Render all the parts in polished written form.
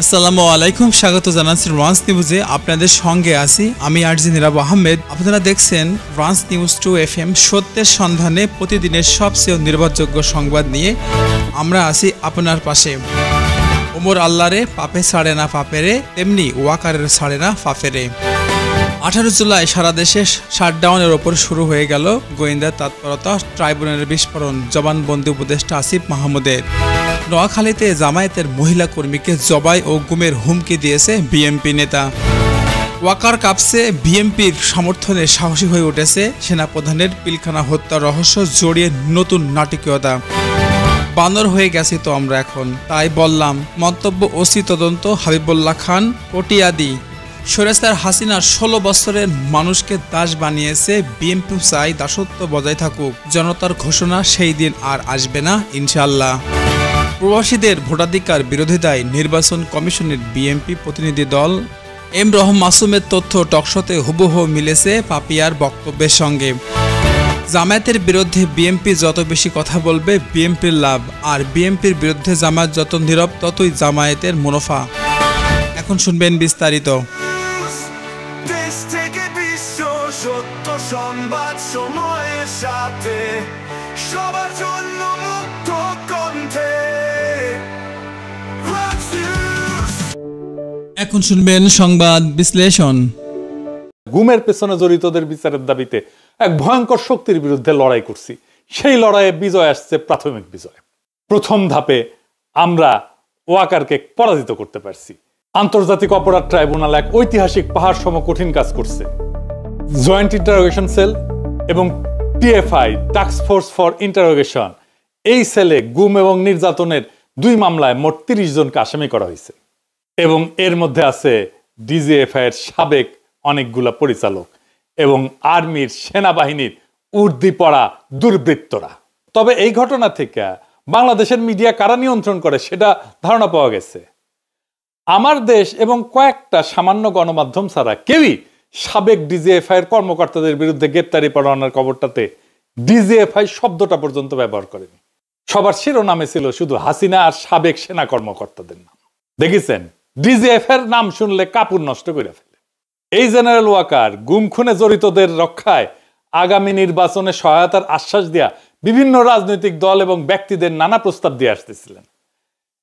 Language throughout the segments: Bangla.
আসসালামু আলাইকুম, স্বাগত জানাচ্ছি রান্স নিউজে। আপনাদের সঙ্গে আছি আমি আরজি নিরাব আহমেদ। আপনারা দেখছেন রান্স নিউজ 2 FM, সত্যের সন্ধানে প্রতিদিনের সবচেয়ে নির্ভরযোগ্য সংবাদ নিয়ে আমরা আছি আপনার পাশে। ওমর আল্লাহরে পাপে ছাড়ে না পাপেরে, তেমনি ওয়াকারের ছাড়ে না পাপেরে। 18 জুলাই সারা দেশে শাটডাউনের ওপর শুরু হয়ে গেল গোয়েন্দা তৎপরতা, ট্রাইব্যুনালের বিস্ফোরণ, জবানবন্দি উপদেষ্টা আসিফ মাহমুদের। নোয়াখালীতে জামায়াতের মহিলা কর্মীকে জবাই ও গুমের হুমকি দিয়েছে বিএনপি নেতা। ওয়াকার কাপসে বিএনপির সমর্থনে সাহসী হয়ে উঠেছে সেনাপ্রধানের পিলখানা হত্যা রহস্য জড়িয়ে নতুন নাটকীয়তা। বানর হয়ে গেছি তো আমরা এখন, তাই বললাম, মন্তব্য ওসি তদন্ত হাবিবুল্লাহ খান পটিয়াদি। স্বৈরাচার হাসিনার 16 বছরের মানুষকে দাস বানিয়েছে বিএনপি, চাই দাসত্ব বজায় থাকুক। জনতার ঘোষণা, সেই দিন আর আসবে না ইনশাআল্লাহ। প্রবাসীদের ভোটাধিকার বিরোধিতায় নির্বাচন কমিশনের বিএনপি প্রতিনিধি দল এম রহম মাসুমের তথ্য টকশোতে হুবহু মিলেছে পাপিয়ার বক্তব্যের সঙ্গে। জামায়াতের বিরুদ্ধে বিএনপি যত বেশি কথা বলবে বিএনপির লাভ, আর বিএনপির বিরুদ্ধে জামায়াত যত নীরব ততই জামায়াতের মুনাফা। এখন শুনবেন বিস্তারিত। দেশ থেকে বিশ্ব, সত্য সংবাদ সময়ের সাথে, সবার জন্য মুক্ত কণ্ঠে। এখন শুনবেন সংবাদ বিশ্লেষণ। গুমের পেছনে জড়িতদের বিচারের দাবিতে এক ভয়ঙ্কর শক্তির বিরুদ্ধে লড়াই করছি। সেই লড়াইয়ে বিজয় আসছে, প্রাথমিক বিজয়। প্রথম ধাপে আমরা ওয়াকারকে পরাজিত করতে পারছি। আন্তর্জাতিক অপরাধ ট্রাইব্যুনাল এক ঐতিহাসিক পাহাড় সম কঠিন কাজ করছে। জয়েন্ট ইন্টারোগেশন সেল এবং TFI, task force for interrogation, এই সেলে গুম এবং নির্যাতনের 2 মামলায় মোট 30 জনকে আসামি করা হয়েছে এবং এর মধ্যে আছে ডিজিএফআই এর সাবেক অনেকগুলা পরিচালক এবং আর্মির, সেনাবাহিনীর উর্দি পড়া দুর্বৃত্তরা। তবে এই ঘটনা থেকে বাংলাদেশের মিডিয়া কারা নিয়ন্ত্রণ করে সেটা ধারণা পাওয়া গেছে। আমার দেশ এবং কয়েকটা সামান্য গণমাধ্যম ছাড়া কেউই সাবেক ডিজিএফআই এর কর্মকর্তাদের বিরুদ্ধে গ্রেপ্তারি পরোয়ানার খবরটাতে ডিজিএফআই শব্দটা পর্যন্ত ব্যবহার করেনি। সবার শিরোনামে ছিল শুধু হাসিনা আর সাবেক সেনা কর্মকর্তাদের নাম। দেখেছেন, ডিজিএফআই এর নাম শুনলে কাপড় নষ্ট করে ফেলে। এই জেনারেল ওয়াকার গুম খুনে জড়িতদের রক্ষায় আগামী নির্বাচনে সহায়তার আশ্বাস দেয়া বিভিন্ন রাজনৈতিক দল এবং ব্যক্তিদের নানা প্রস্তাব দিয়ে আসতেছিলেন।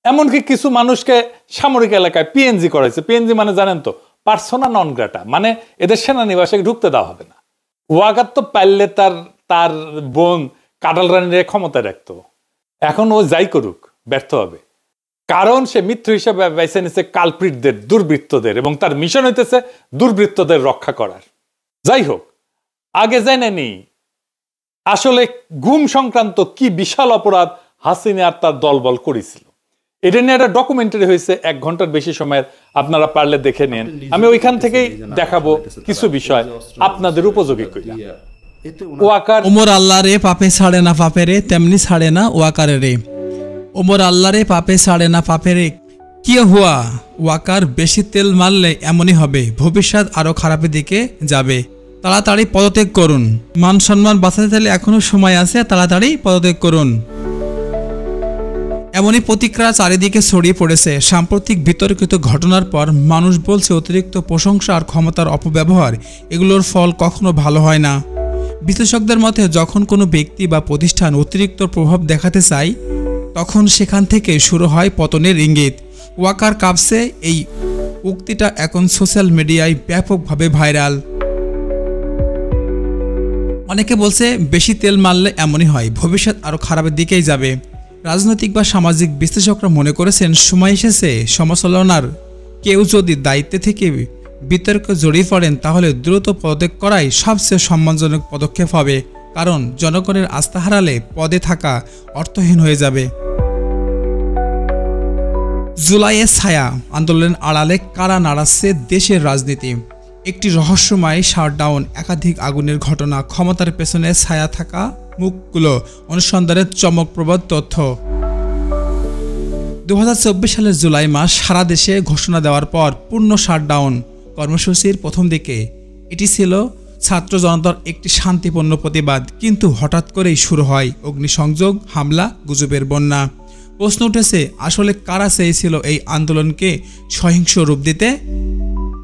এমনকি কিছু মানুষকে সামরিক এলাকায় পিএনজি করাইছে। পিএনজি মানে জানেন তো, পার্সোনা নন গ্রাটা, মানে এদের সেনানিবাসে ঢুকতে দেওয়া হবে না। ওয়াকার তো পারলে তার বোন কাটাল রানীর ক্ষমতায় রাখত। এখন ও যাই করুক, ব্যর্থ হবে। কারণ সে মিত্র হিসেবে বেছে নিচ্ছে কালপ্রিটদের, দুর্বৃত্তদের, এবং তার মিশন হইতেছে দুর্বৃত্তদের রক্ষা করার। যাই হোক, আগে জেনে আসলে গুম সংক্রান্ত কি বিশাল অপরাধ হাসিনা আর তার দলবল করেছিল। এটা নিয়ে একটা ডকুমেন্টারি হয়েছে 1 ঘন্টার বেশি সময়ের, আপনারা পারলে দেখে নেন। আমি ওইখান থেকেই দেখাবো কিছু বিষয় আপনাদের উপযোগী কইরা। ওয়াকার ওমর আল্লাহরে পাপে ছাড়ে না পাপেরে, তেমনি ছাড়ে না ওয়াকারে রে। ওমর আল্লাহরে পাপে ছাড়ে না পাপেরে, কি হুয়া ওয়াকার বেশি তেল মারলে এমনই হবে, ভবিষ্যৎ আরো খারাপের দিকে যাবে। তাড়াতাড়ি পদত্যাগ করুন, মান সম্মান বাঁচাতে চাইলে এখনো সময় আছে, তাড়াতাড়ি পদত্যাগ করুন। এমনই প্রতিক্রিয়া চারিদিকে ছড়িয়ে পড়েছে। সাম্প্রতিক বিতর্কিত ঘটনার পর মানুষ বলছে অতিরিক্ত প্রশংসা আর ক্ষমতার অপব্যবহার, এগুলোর ফল কখনো ভালো হয় না। বিশ্লেষকদের মতে যখন কোনো ব্যক্তি বা প্রতিষ্ঠান অতিরিক্ত প্রভাব দেখাতে চায় তখন সেখান থেকে শুরু হয় পতনের ইঙ্গিত। ওয়াকার কাপসে এই উক্তিটা এখন সোশ্যাল মিডিয়ায় ব্যাপকভাবে ভাইরাল। অনেকে বলছে বেশি তেল মারলে এমনই হয়, ভবিষ্যৎ আরও খারাপের দিকেই যাবে। রাজনৈতিক বা সামাজিক বিশ্লেষকরা মনে করেছেন সময় এসেছে সমালোচনার কেউ যদি দায়িত্বে থেকে বিতর্কে জড়িয়ে পড়েন তাহলে দ্রুত পদত্যাগ করাই সবচেয়ে সম্মানজনক পদক্ষেপ হবে, কারণ জনগণের আস্থা হারালে পদে থাকা অর্থহীন হয়ে যাবে। জুলাইয়ের ছায়া আন্দোলনের আড়ালে কারা নাড়াচ্ছে দেশের রাজনীতি। একটি রহস্যময় শাটডাউন, একাধিক আগুনের ঘটনা, ক্ষমতার পেছনে ছায়া থাকা মুখগুলো, অনুসন্ধানের চমকপ্রদ তথ্য। 2024 সালের জুলাই মাস সারা দেশে ঘোষণা দেওয়ার পর পূর্ণ শাটডাউন কর্মসূচির প্রথম দিকে এটি ছিল ছাত্র জনতার একটি শান্তিপূর্ণ প্রতিবাদ, কিন্তু হঠাৎ করেই শুরু হয় অগ্নিসংযোগ, হামলা, গুজবের বন্যা। প্রশ্ন উঠেছে, আসলে কারা চেয়েছিল এই আন্দোলনকে সহিংস রূপ দিতে?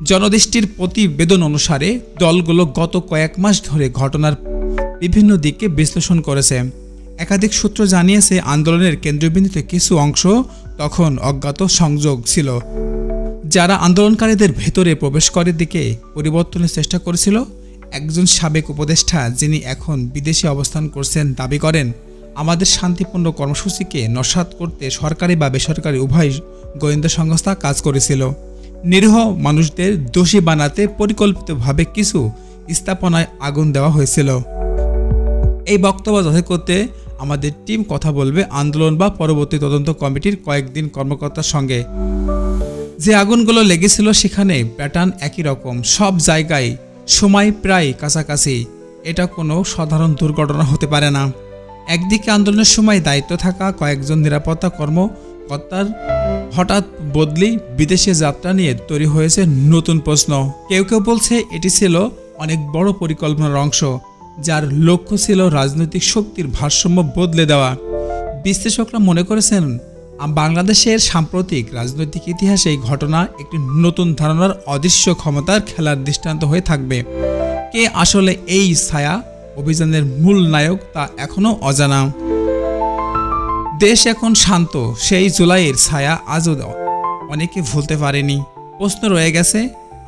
জনদৃষ্টির প্রতিবেদন অনুসারে দলগুলো গত কয়েক মাস ধরে ঘটনার বিভিন্ন দিকে বিশ্লেষণ করেছে। একাধিক সূত্র জানিয়েছে, আন্দোলনের কেন্দ্রবিন্দুতে কিছু অংশ তখন অজ্ঞাত সংযোগ ছিল, যারা আন্দোলনকারীদের ভেতরে প্রবেশ করার দিকে পরিবর্তনের চেষ্টা করেছিল। একজন সাবেক উপদেষ্টা, যিনি এখন বিদেশে অবস্থান করছেন, দাবি করেন, আমাদের শান্তিপূর্ণ কর্মসূচিকে নস্যাৎ করতে সরকারি বা বেসরকারি উভয় গোয়েন্দা সংস্থা কাজ করেছিল। নিরীহ মানুষদের দোষী বানাতে পরিকল্পিতভাবে কিছু স্থাপনায় আগুন দেওয়া হয়েছিল। এই বক্তব্য যাচাই করতে আমাদের টিম কথা বলবে আন্দোলন বা পরবর্তী তদন্ত কমিটির কয়েকদিন কর্মকর্তার সঙ্গে। যে আগুনগুলো লেগেছিল সেখানে প্যাটার্ন একই রকম, সব জায়গায় সময় প্রায় কাছাকাছি। এটা কোনো সাধারণ দুর্ঘটনা হতে পারে না। একদিকে আন্দোলনের সময় দায়িত্ব থাকা কয়েকজন নিরাপত্তা কর্মকর্তার হঠাৎ বদলি বিদেশে যাত্রা নিয়ে তৈরি হয়েছে নতুন প্রশ্ন। কেউ কেউ বলছে এটি ছিল অনেক বড় পরিকল্পনার অংশ, যার লক্ষ্য ছিল রাজনৈতিক শক্তির ভারসাম্য বদলে দেওয়া। বিশ্লেষকরা মনে করেছেন, বাংলাদেশের সাম্প্রতিক রাজনৈতিক ইতিহাসে এই ঘটনা একটি নতুন ধারণার অদৃশ্য ক্ষমতার খেলার দৃষ্টান্ত হয়ে থাকবে। কে আসলে এই ছায়া অভিযানের মূল নায়ক তা এখনও অজানা। দেশ এখন শান্ত, সেই জুলাইয়ের ছায়া আজও অনেকে ভুলতে পারেনি। প্রশ্ন রয়ে গেছে,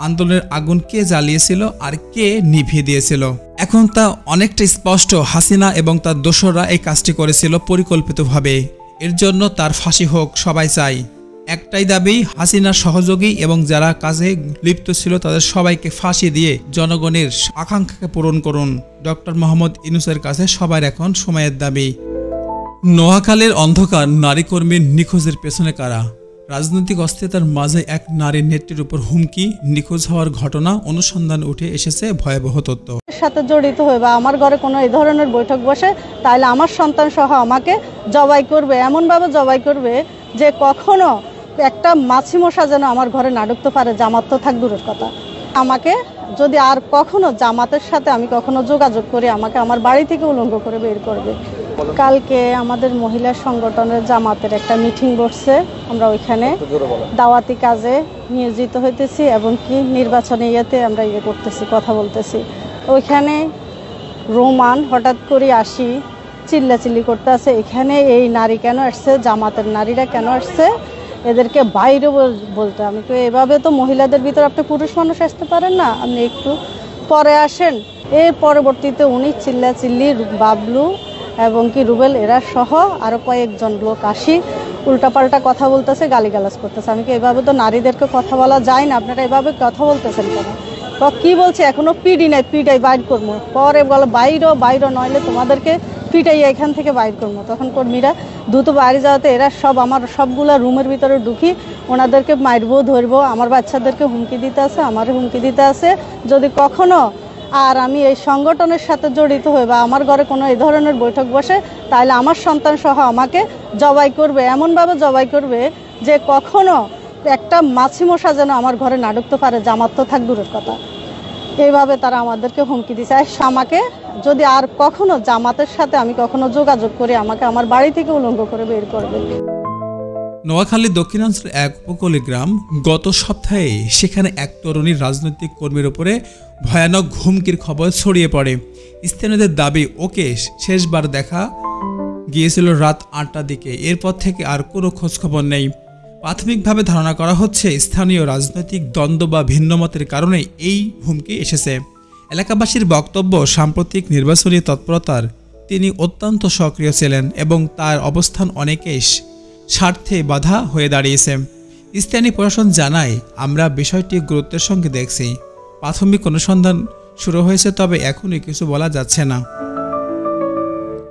আন্দোলনের আগুন কে জ্বালিয়েছিল আর কে নিভিয়ে দিয়েছিল? এখন তা অনেকটা স্পষ্ট, হাসিনা এবং তার দোসররা এই কাজটি করেছিল পরিকল্পিতভাবে। এর জন্য তার ফাঁসি হোক, সবাই চাই। একটাই দাবি, হাসিনার সহযোগী এবং যারা কাজে লিপ্ত ছিল তাদের সবাইকে ফাঁসি দিয়ে জনগণের আকাঙ্ক্ষাকে পূরণ করুন। ডক্টর মোহাম্মদ ইউনূসের কাছে সবার এখন সময়ের দাবি। নোয়াখালীর অন্ধকার নারী কর্মীর নিখোঁজের পেছনে কারা? রাজনৈতিক অস্থিরতার মাঝে এক নারীর নেত্রীর উপর হুমকি, নিখোঁজ হওয়ার ঘটনা অনুসন্ধান উঠে এসেছে ভয়াবহ তথ্য। সাথে জড়িত হয়ে বা আমার ঘরে কোনো এই ধরনের বৈঠক বসে, তাহলে আমার সন্তান সহ আমাকে জবাই করবে, এমনভাবে জবাই করবে যে কখনো একটা মাছি মশা যেন আমার ঘরে না ঢুকতে পারে। জামাত তো থাক দূরের কথা, আমাকে যদি আর কখনো জামাতের সাথে আমি কখনো যোগাযোগ করি, আমাকে আমার বাড়ি থেকে উলঙ্গ করে বের করবে। কালকে আমাদের মহিলা সংগঠনের জামাতের একটা মিটিং বসছে, আমরা ওইখানে দাওয়াতি কাজে নিয়োজিত হইতেছি এবং কি নির্বাচনে আমরা করতেছি, কথা বলতেছি। ওইখানে রোমান হঠাৎ করে আসি চিল্লাচিল্লি করতে আছে, এখানে এই নারী কেন আসছে, জামাতের নারীরা কেন আসছে, এদেরকে বাইরে বলতে। আমি তো এভাবে তো মহিলাদের ভিতরে আপনি পুরুষ মানুষ আসতে পারেন না, আপনি একটু পরে আসেন। এর পরবর্তীতে উনি চিল্লাচিল্লি, বাবলু এবং কি রুবেল এরা সহ আরো কয়েকজন লোক আসি উল্টাপাল্টা কথা বলতেছে, গালিগালাজ করতেছে। আমি কি এভাবে তো নারীদেরকে কথা বলা যায় না, আপনারা এভাবে কথা বলতেছেন কেন? কি বলছে, এখনো পিডি নাই, পিটাই বাইর করবো। পরে বলো বাইরো নইলে তোমাদেরকে পিটাই এখান থেকে বাইর করবো। তখন কর্মীরা দ্রুত বাইরে যাওয়াতে এরা সব আমার সবগুলা রুমের ভিতরে ঢুকি ওনাদেরকে মারবো, ধরবো, আমার বাচ্চাদেরকে হুমকি দিতে আছে, আমারও হুমকি দিতে আছে। যদি কখনো আর আমি এই সংগঠনের সাথে জড়িত হই বা আমার ঘরে কোনো এই ধরনের বৈঠক বসে, তাহলে আমার সন্তান সহ আমাকে জবাই করবে, এমনভাবে জবাই করবে যে কখনো একটা মাছি মশা যেন আমার ঘরে না ঢুকতে পারে। জামাত তো থাক দূরের কথা। এইভাবে তারা আমাদেরকে হুমকি দিচ্ছে। আমাকে যদি আর কখনো জামাতের সাথে আমি কখনো যোগাযোগ করি, আমাকে আমার বাড়ি থেকে উলঙ্গ করে বের করবে। নোয়াখালী দক্ষিণাঞ্চলের এক উপকূলীয় গ্রাম। গত সপ্তাহে সেখানে এক তরুণীর রাজনৈতিক কর্মীর উপরে ভয়ানক হুমকির খবর ছড়িয়ে পড়ে। স্থানীয়দের দাবি, ওকে শেষবার দেখা গিয়েছিল রাত 8টার দিকে। এরপর থেকে আর কোনো খোঁজখবর নেই। প্রাথমিকভাবে ধারণা করা হচ্ছে স্থানীয় রাজনৈতিক দ্বন্দ্ব বা ভিন্নমতের কারণে এই হুমকি এসেছে। এলাকাবাসীর বক্তব্য, সাম্প্রতিক নির্বাচনী তৎপরতার তিনি অত্যন্ত সক্রিয় ছিলেন এবং তার অবস্থান অনেকেই স্বার্থে বাধা হয়ে দাঁড়িয়েছে। স্থানীয় প্রশাসন জানায়, আমরা বিষয়টি গুরুত্বের সঙ্গে দেখছি। প্রাথমিক অনুসন্ধান শুরু হয়েছে, তবে এখনই কিছু বলা যাচ্ছে না।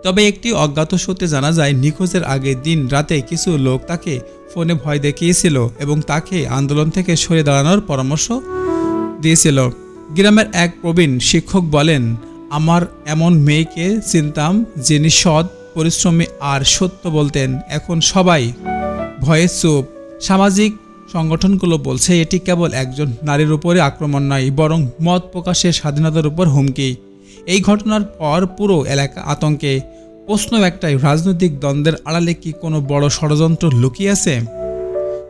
তবে একটি অজ্ঞাত সূত্রে জানা যায়, নিখোঁজের আগের দিন রাতে কিছু লোক তাকে ফোনে ভয় দেখিয়েছিল এবং তাকে আন্দোলন থেকে সরে দাঁড়ানোর পরামর্শ দিয়েছিল। গ্রামের এক প্রবীণ শিক্ষক বলেন, আমার এমন মেয়েকে চিনতাম যিনি সৎ, পরিশ্রমী আর সত্য বলতেন। এখন সবাই ভয়ে চুপ। সামাজিক সংগঠনগুলো বলছে এটি কেবল একজন নারীর উপরে আক্রমণ নয়, বরং মত প্রকাশের স্বাধীনতার উপর হুমকি। এই ঘটনার পর পুরো এলাকা আতঙ্কে। প্রশ্ন একটাই, রাজনৈতিক দ্বন্দ্বের আড়ালে কি কোনো বড় ষড়যন্ত্র লুকিয়ে আছে?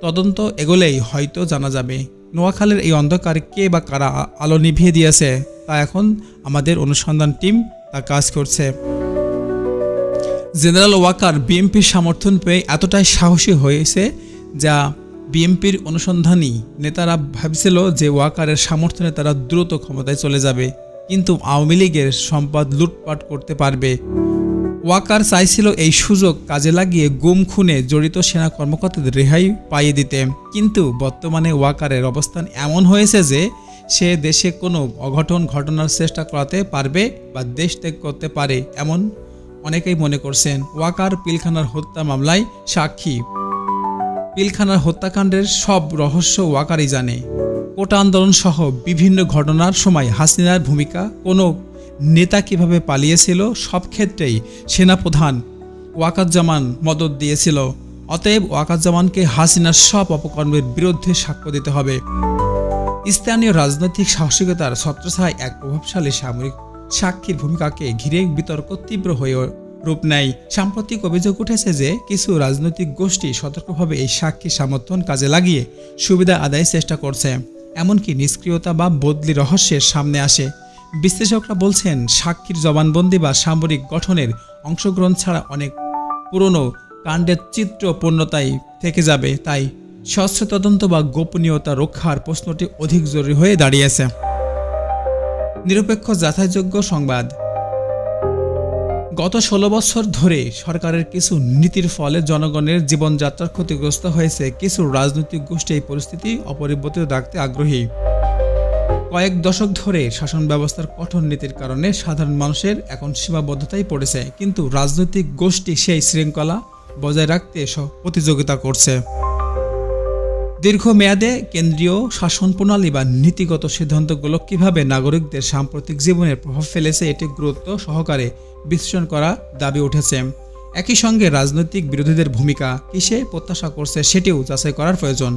তদন্ত এগোলেই হয়তো জানা যাবে নোয়াখালীর এই অন্ধকার কে বা কারা আলো নিভিয়ে দিয়েছে, তা এখন আমাদের অনুসন্ধান টিম তা কাজ করছে। জেনারেল ওয়াকার বিএনপির সমর্থন পেয়ে এতটাই সাহসী হয়েছে যা বিএনপির অনুসন্ধানী নেতারা ভাবছিল যে ওয়াকারের সমর্থনে তারা দ্রুত ক্ষমতায় চলে যাবে, কিন্তু আওয়ামী লীগের সম্পদ লুটপাট করতে পারবে। ওয়াকার চাইছিল এই সুযোগ কাজে লাগিয়ে গুম খুনে জড়িত সেনা কর্মকর্তাদের রেহাই পাইয়ে দিতে, কিন্তু বর্তমানে ওয়াকারের অবস্থান এমন হয়েছে যে সে দেশে কোনো অঘটন ঘটনার চেষ্টা করাতে পারবে বা দেশ ত্যাগ করতে পারে এমন অনেকেই মনে করছেন। ওয়াকার পিলখানার হত্যা মামলায় সাক্ষী, পিলখানার হত্যাকাণ্ডের সব রহস্য ওয়াকারই জানে। কোটা আন্দোলন সহ বিভিন্ন ঘটনার সময় হাসিনার ভূমিকা, কোনো নেতা কিভাবে পালিয়েছিল, সব ক্ষেত্রেই সেনাপ্রধান ওয়াকারুজ্জামান মদদ দিয়েছিল। অতএব ওয়াকারুজ্জামানকে হাসিনার সব অপকর্মের বিরুদ্ধে সাক্ষ্য দিতে হবে। স্থানীয় রাজনৈতিক সাহসিকতার ছত্রছায়ায় এক প্রভাবশালী সামরিক সাক্ষীর ভূমিকাকে ঘিরে বিতর্ক তীব্র হয়ে রূপ নেয়। সাম্প্রতিক অভিযোগ উঠেছে যে কিছু রাজনৈতিক গোষ্ঠী সতর্কভাবে এই সাক্ষী সমর্থন কাজে লাগিয়ে সুবিধা আদায়ের চেষ্টা করছে, এমনকি নিষ্ক্রিয়তা বা বদলি রহস্যের সামনে আসে। বিশ্লেষকরা বলছেন, সাক্ষীর জবানবন্দি বা সামরিক গঠনের অংশগ্রহণ ছাড়া অনেক পুরনো কাণ্ডের চিত্র পূর্ণতাই থেকে যাবে, তাই স্বচ্ছ তদন্ত বা গোপনীয়তা রক্ষার প্রশ্নটি অধিক জরুরি হয়ে দাঁড়িয়েছে। নিরপেক্ষ যাচাইযোগ্য সংবাদ। গত 16 বছর ধরে সরকারের কিছু নীতির ফলে জনগণের জীবনযাত্রা ক্ষতিগ্রস্ত হয়েছে। কিছু রাজনৈতিক গোষ্ঠী এই পরিস্থিতি অপরিবর্তিত রাখতে আগ্রহী। কয়েক দশক ধরে শাসন ব্যবস্থার কঠোর নীতির কারণে সাধারণ মানুষের এখন সীমাবদ্ধতায় পড়েছে, কিন্তু রাজনৈতিক গোষ্ঠী সেই শৃঙ্খলা বজায় রাখতে প্রতিযোগিতা করছে। দীর্ঘমেয়াদে কেন্দ্রীয় শাসন প্রণালী বা নীতিগত সিদ্ধান্তগুলো কিভাবে নাগরিকদের সাম্প্রতিক জীবনের প্রভাব ফেলেছে এটি গুরুত্ব সহকারে বিশ্লেষণ করা দাবি উঠেছে। একই সঙ্গে রাজনৈতিক বিরোধীদের ভূমিকা কিসে প্রত্যাশা করছে সেটিও যাচাই করার প্রয়োজন।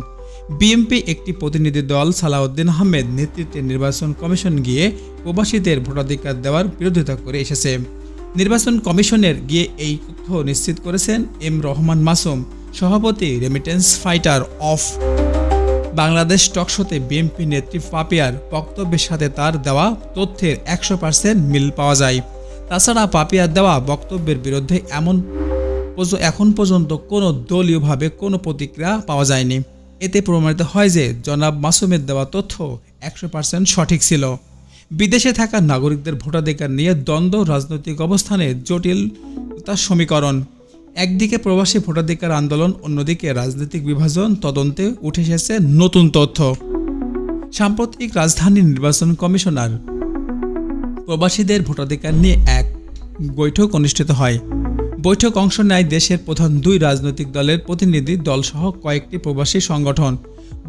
বিএনপি একটি প্রতিনিধি দল সালাউদ্দিন আহমেদ নেতৃত্বে নির্বাচন কমিশন গিয়ে প্রবাসীদের ভোটাধিকার দেওয়ার বিরোধিতা করে এসেছে। নির্বাচন কমিশনের গিয়ে এই তথ্য নিশ্চিত করেছেন এম রহমান মাসুম, সভাপতি রেমিটেন্স ফাইটার অফ বাংলাদেশ টকশোতে বিএনপি নেত্রী পাপিয়ার বক্তব্যের সাথে তার দেওয়া তথ্যের 100% মিল পাওয়া যায়। তাছাড়া পাপিয়ার দেওয়া বক্তব্যের বিরুদ্ধে এখন পর্যন্ত কোনো দলীয়ভাবে কোনো প্রতিক্রিয়া পাওয়া যায়নি। এতে প্রমাণিত হয় যে জনাব মাসুমের দেওয়া তথ্য 100% সঠিক ছিল। বিদেশে থাকা নাগরিকদের ভোটাধিকার নিয়ে দ্বন্দ্ব রাজনৈতিক অবস্থানের জটিলতার সমীকরণ। একদিকে প্রবাসী ভোটাধিকার আন্দোলন, অন্যদিকে রাজনৈতিক বিভাজন তদন্তে উঠে এসেছে নতুন তথ্য। সাম্প্রতিক রাজধানী নির্বাচন কমিশনার প্রবাসীদের ভোটাধিকার নিয়ে এক বৈঠক অনুষ্ঠিত হয়। বৈঠক অংশ নেয় দেশের প্রধান 2 রাজনৈতিক দলের প্রতিনিধি দলসহ কয়েকটি প্রবাসী সংগঠন।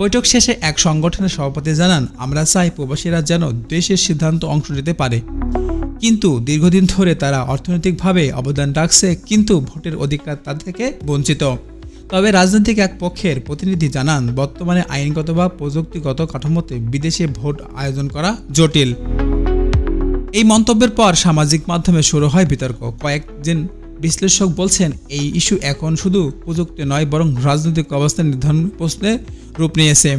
বৈঠক শেষে এক সংগঠনের সভাপতি জানান, আমরা চাই প্রবাসীরা যেন দেশের সিদ্ধান্ত অংশ নিতে পারে, কিন্তু দীর্ঘদিন ধরে তারা অর্থনৈতিকভাবে অবদান রাখছে, কিন্তু ভোটের অধিকার তাদের থেকে বঞ্চিত। তবে রাজনৈতিক এক পক্ষের প্রতিনিধি জানান, বর্তমানে আইনগত বা প্রযুক্তিগত কাঠামোতে বিদেশে ভোট আয়োজন করা জটিল। এই মন্তব্যের পর সামাজিক মাধ্যমে শুরু হয় বিতর্ক। কয়েকজন বিশ্লেষক বলছেন, এই ইস্যু এখন শুধু প্রযুক্তি নয় বরং রাজনৈতিক অবস্থান নির্ধারণ প্রশ্নে রূপ নিয়েছে।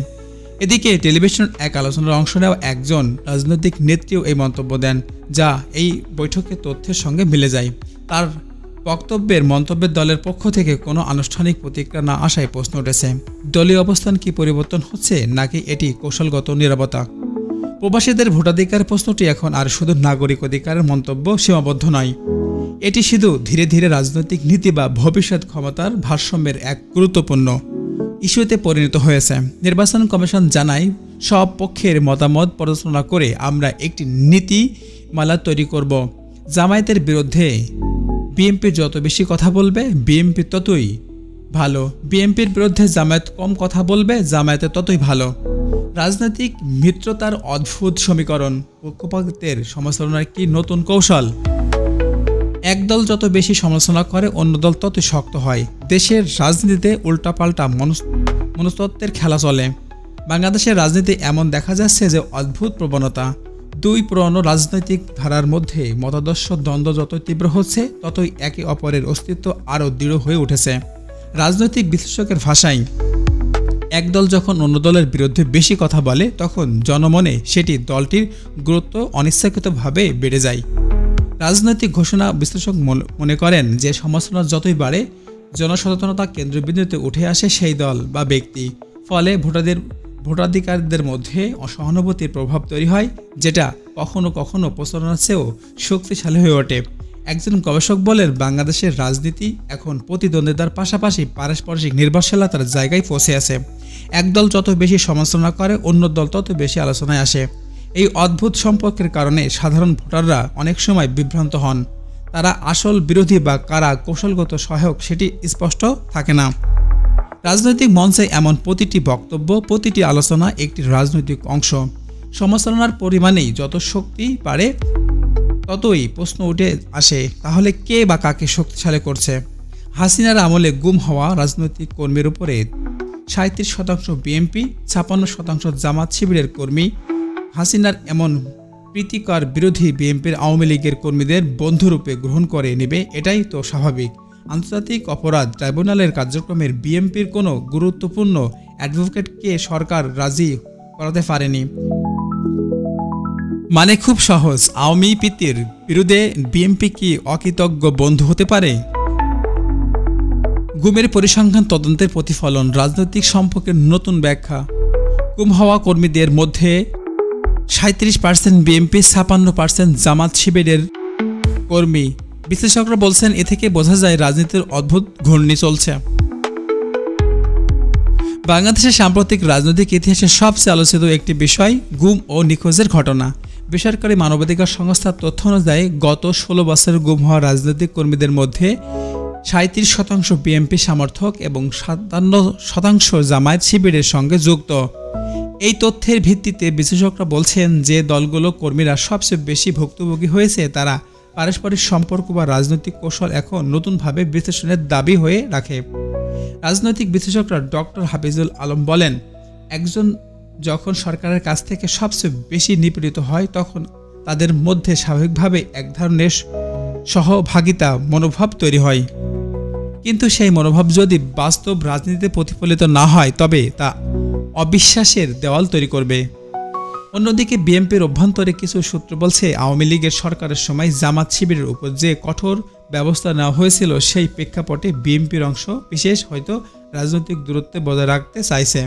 এদিকে টেলিভিশন এক আলোচনার অংশ নেওয়া একজন রাজনৈতিক নেত্রীও এই মন্তব্য দেন, যা এই বৈঠকের তথ্যের সঙ্গে মিলে যায়। তার মন্তব্যের দলের পক্ষ থেকে কোনো আনুষ্ঠানিক প্রতিক্রিয়া না আসায় প্রশ্ন উঠেছে, দলীয় অবস্থান কি পরিবর্তন হচ্ছে নাকি এটি কৌশলগত নীরবতা? প্রবাসীদের ভোটাধিকার প্রশ্নটি এখন আর শুধু নাগরিক অধিকারের মন্তব্য সীমাবদ্ধ নয়, এটি শুধু ধীরে ধীরে রাজনৈতিক নীতি বা ভবিষ্যৎ ক্ষমতার ভারসাম্যের এক গুরুত্বপূর্ণ ইস্যুতে পরিণত হয়েছে। নির্বাচন কমিশন জানায়, সব পক্ষের মতামত পর্যালোচনা করে আমরা একটি নীতিমালা তৈরি করব। জামায়াতের বিরুদ্ধে বিএনপি যত বেশি কথা বলবে বিএনপি ততই ভালো, বিএনপির বিরুদ্ধে জামায়াত কম কথা বলবে জামায়াতে ততই ভালো। রাজনৈতিক মিত্রতার অদ্ভুত সমীকরণ, পক্ষপাতের সমালোচনার কি নতুন কৌশল? এক দল যত বেশি সমালোচনা করে অন্য দল ততই শক্ত হয়। দেশের রাজনীতিতে উল্টাপাল্টা মনস্তত্ত্বের খেলা চলে। বাংলাদেশের রাজনীতি এমন দেখা যাচ্ছে যে অদ্ভুত প্রবণতা, দুই পুরনো রাজনৈতিক ধারার মধ্যে মতাদর্শ দ্বন্দ্ব যতই তীব্র হচ্ছে ততই একে অপরের অস্তিত্ব আরও দৃঢ় হয়ে উঠেছে। রাজনৈতিক বিশ্লেষকের ভাষায় এক দল যখন অন্য দলের বিরুদ্ধে বেশি কথা বলে তখন জনমনে সেটি দলটির গুরুত্ব অনিচ্ছাকৃতভাবে বেড়ে যায়। রাজনৈতিক ঘোষণা বিশ্লেষক মনে করেন যে সমালোচনা যতই বাড়ে জনসচেতনতা কেন্দ্রবিন্দুতে উঠে আসে সেই দল বা ব্যক্তি, ফলে ভোটাধিকারীদের মধ্যে অসহানুভূতির প্রভাব তৈরি হয়, যেটা কখনো কখনো প্রচারণার চেয়েও শক্তিশালী হয়ে ওঠে। একজন গবেষক বলেন, বাংলাদেশের রাজনীতি এখন প্রতিদ্বন্দ্বিতার পাশাপাশি পারস্পরিক নির্ভরশীলতার জায়গায় পৌঁছে আছে। একদল যত বেশি সমালোচনা করে অন্য দল তত বেশি আলোচনায় আসে। এই অদ্ভুত সম্পর্কের কারণে সাধারণ ভোটাররা অনেক সময় বিভ্রান্ত হন। তারা আসল বিরোধী বা কারা কৌশলগত সহায়ক সেটি স্পষ্ট থাকে না। রাজনৈতিক মঞ্চে এমন প্রতিটি বক্তব্য, প্রতিটি আলোচনা একটি রাজনৈতিক অংশ। সমালোচনার পরিমাণেই যত শক্তি পারে ততই প্রশ্ন উঠে আসে, তাহলে কে বা কাকে শক্তিশালী করছে? হাসিনার আমলে গুম হওয়া রাজনৈতিক কর্মীর উপরে 37% বিএনপি, 56% জামাত শিবিরের কর্মী হাসিনার এমন প্রীতিকর বিরোধী বিএনপির আওয়ামী লীগের কর্মীদের বন্ধুরূপে গ্রহণ করে নেবে, এটাই তো স্বাভাবিক। আন্তর্জাতিক অপরাধ ট্রাইব্যুনালের কার্যক্রমের বিএনপির কোনো গুরুত্বপূর্ণ অ্যাডভোকেটকে সরকার রাজি করাতে পারেনি। মানে খুব সহজ, আওয়ামী প্রীতির বিরুদ্ধে বিএনপি কি অকৃতজ্ঞ বন্ধু হতে পারে? গুমের পরিসংখ্যান তদন্তের প্রতিফলন, রাজনৈতিক সম্পর্কের নতুন ব্যাখ্যা। গুম হওয়া কর্মীদের মধ্যে 37% বিএনপি, 56% জামাত শিবিরের কর্মী। বিশ্লেষকরা বলছেন, এ থেকে বোঝা যায় রাজনীতির অদ্ভুত ঘূর্ণি চলছে। বাংলাদেশের সাম্প্রতিক রাজনৈতিক ইতিহাসে সবচেয়ে আলোচিত একটি বিষয় গুম ও নিখোঁজের ঘটনা। বেসরকারি মানবাধিকার সংস্থার তথ্য অনুযায়ী গত 16 বছরে গুম হওয়া রাজনৈতিক কর্মীদের মধ্যে 37% বিএনপি সমর্থক এবং 57% জামায়াত শিবিরের সঙ্গে যুক্ত। এই তথ্যের ভিত্তিতে বিশ্লেষকরা বলছেন যে দলগুলো কর্মীরা সবচেয়ে বেশি ভুক্তভোগী হয়েছে তারা পারস্পরিক সম্পর্ক বা রাজনৈতিক কৌশল এখন নতুনভাবে বিশ্লেষণের দাবি হয়ে রাখে। রাজনৈতিক বিশ্লেষকরা ডক্টর হাফিজুল আলম বলেন, একজন যখন সরকারের কাছ থেকে সবচেয়ে বেশি নিপীড়িত হয় তখন তাদের মধ্যে স্বাভাবিকভাবে এক ধরনের সহভাগিতা মনোভাব তৈরি হয়। কিন্তু সেই মনোভাব যদি বাস্তব রাজনীতিতে প্রতিফলিত না হয় তবে তা অবিশ্বাসের দেওয়াল তৈরি করবে। অন্যদিকে বিএনপির অভ্যন্তরে কিছু সূত্র বলছে, আওয়ামী লীগের সরকারের সময় জামাত শিবিরের উপর যে কঠোর ব্যবস্থা নেওয়া হয়েছিল সেই প্রেক্ষাপটে বিএনপির অংশ বিশেষ হয়তো রাজনৈতিক দূরত্বে বজায় রাখতে চাইছে।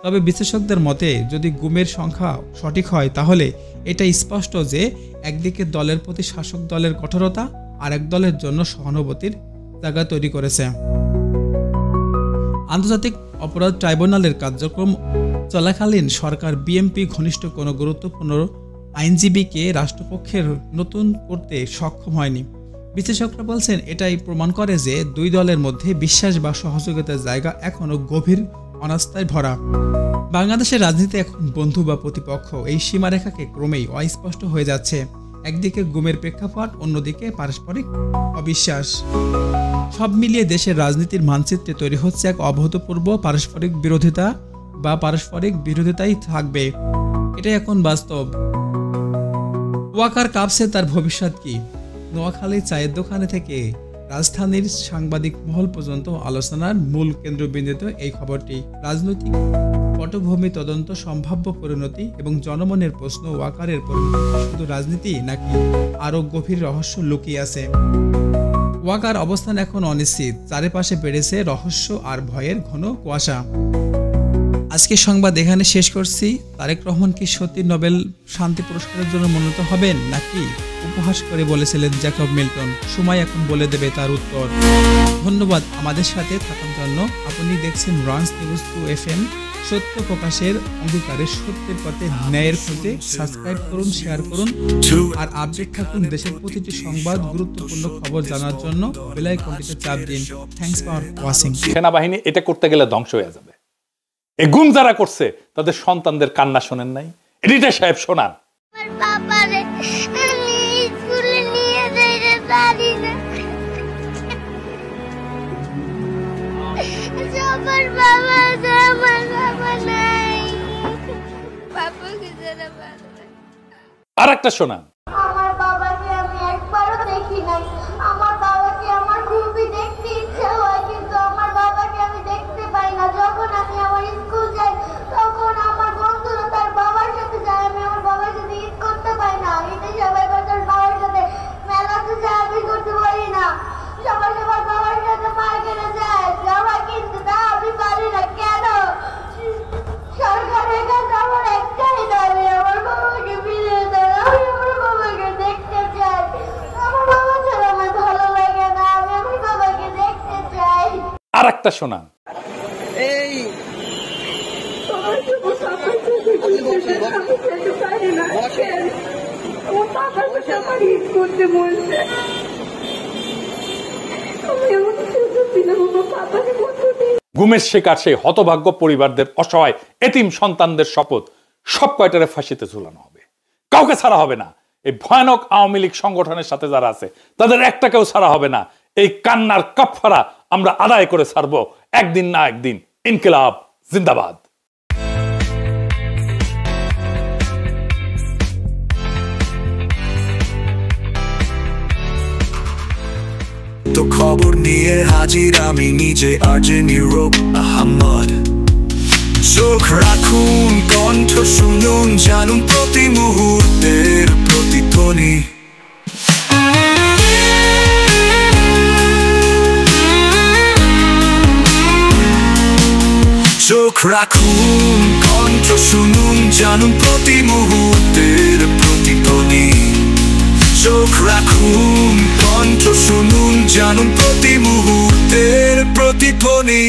তবে বিশ্লেষকদের মতে যদি গুমের সংখ্যা সঠিক হয় তাহলে এটা স্পষ্ট যে একদিকে দলের প্রতি শাসক দলের কঠোরতা আরেক দলের জন্য সহানুভূতির জায়গা তৈরি করেছে। আন্তর্জাতিক অপরাধ ট্রাইব্যুনালের কার্যক্রম চলাকালীন সরকার বিএনপি ঘনিষ্ঠ কোনো গুরুত্বপূর্ণ আইনজীবীকে রাষ্ট্রপক্ষের নতুন করতে সক্ষম হয়নি। বিশ্লেষকরা বলছেন, এটাই প্রমাণ করে যে দুই দলের মধ্যে বিশ্বাস বা সহযোগিতার জায়গা এখনও গভীর অনাস্থায় ভরা। বাংলাদেশের রাজনীতি এখন বন্ধু বা প্রতিপক্ষ এই সীমারেখাকে ক্রমেই অস্পষ্ট হয়ে যাচ্ছে। একদিকে গুমের প্রেক্ষাপট, অন্যদিকে পারস্পরিক অবিশ্বাস। সব মিলিয়ে দেশের রাজনীতির মানচিত্রে তৈরি হচ্ছে এক অভূতপূর্ব পারস্পরিক বিরোধিতা বা পারস্পরিক বিরোধিতাই থাকবে, এটাই এখন বাস্তব। ওয়াকার কাপসে তার ভবিষ্যৎ কি? নোয়াখালী চায়ের দোকানে থেকে রাজধানীর সাংবাদিক মহল পর্যন্ত আলোচনার মূল কেন্দ্রবিন্দুতে এই খবরটি। রাজনৈতিক পটভূমি, তদন্ত, সম্ভাব্য পরিণতি এবং জনমনের প্রশ্ন, ওয়াকারের পরিণতি শুধু রাজনীতি নাকি আরও গভীর রহস্য লুকিয়ে আছে? ওয়াকার অবস্থান এখন অনিশ্চিত, চারিপাশে বেড়েছে রহস্য আর ভয়ের ঘন কুয়াশা। আজকের সংবাদ এখানে শেষ করছি। তারেক রহমান কি সত্যি নোবেল শান্তি পুরস্কারের জন্য মনোনীত হবেন নাকি উপহাস করে বলেছিলেন জ্যাকব মিল্টন? সময় এখন বলে দেবে তার উত্তর। ধন্যবাদ আমাদের সাথে থাকার জন্য। আপনি দেখছেন রান্স নিউজ 2 FM, সত্য প্রকাশের অঙ্গীকারে সত্যের পথে ন্যায়ের খোঁজে। সাবস্ক্রাইব করুন, শেয়ার করুন আর আপডেট থাকুন দেশের প্রতিটি সংবাদ, গুরুত্বপূর্ণ খবর জানার জন্য বেল আইকনটিতে চাপ দিন। Thanks for watching. সেনাবাহিনী এটা করতে গেলে ধ্বংস হয়ে যাবে। এই গুম যারা করছে তাদের সন্তানদের কান্না শোনেন নাই? এডিটর সাহেব শোনান। আরেক আরেকটা শোনান। আমার বাবাকে আমি একবারও দেখি নাই। আমার বাবাকে আমার খুবই দেখতে ইচ্ছে হয়, কিন্তু আমার বাবাকে আমি দেখতে পাই না। যখন আমি আমার স্কুল যাই তখন আমার বন্ধুরা তার বাবার সাথে যায়, আমি আমার বাবার সাথে ঈদ করতে পাই না। ঈদে সবাই তার বাবার সাথে মেলাতে যায়, আমি করতে পারি না। সবাই সবার বাবার সাথে মার্কেটে যায়, জামা কিনতে, তা আমি পারি না। কেন? সরকারের কাছে আমার একটাই দাবি, আমার বাবাকে ফিরিয়ে দেন। আমি আমার বাবাকে দেখতে চাই। আমার বাবা ছাড়া আমার ভালো লাগে না, আমি আমার বাবাকে দেখতে চাই। আরেকটা শোনান। গুমের শিকার সেই হতভাগ্য পরিবারদের, অসহায় এতিম সন্তানদের শপথ, সব কয়টারে ফাঁসিতে ঝুলানো হবে, কাউকে ছাড়া হবে না। এই ভয়ানক আওয়ামী লীগ সংগঠনের সাথে যারা আছে তাদের একটাকেও ছাড়া হবে না। এই কান্নার কাফফারা আমরা আদায় করে ছাড়বো একদিন না একদিন। ইনকিলাব জিন্দাবাদ। তো খবর নিয়ে হাজির আমি নিজে, আরজে নীরব আহমদ। চোখ রাখুন, কণ্ঠ শুনুন, জানুন প্রতি মুহূর্তের প্রতিধ্বনি। চোখ রাখুন, কণ্ঠ শুনুন, জানুন প্রতি মুহূর্তের প্রতিধ্বনি। চোখ রাখুন, কণ্ঠ শুনুন, জানুন প্রতি মুহূর্তের প্রতিধ্বনি।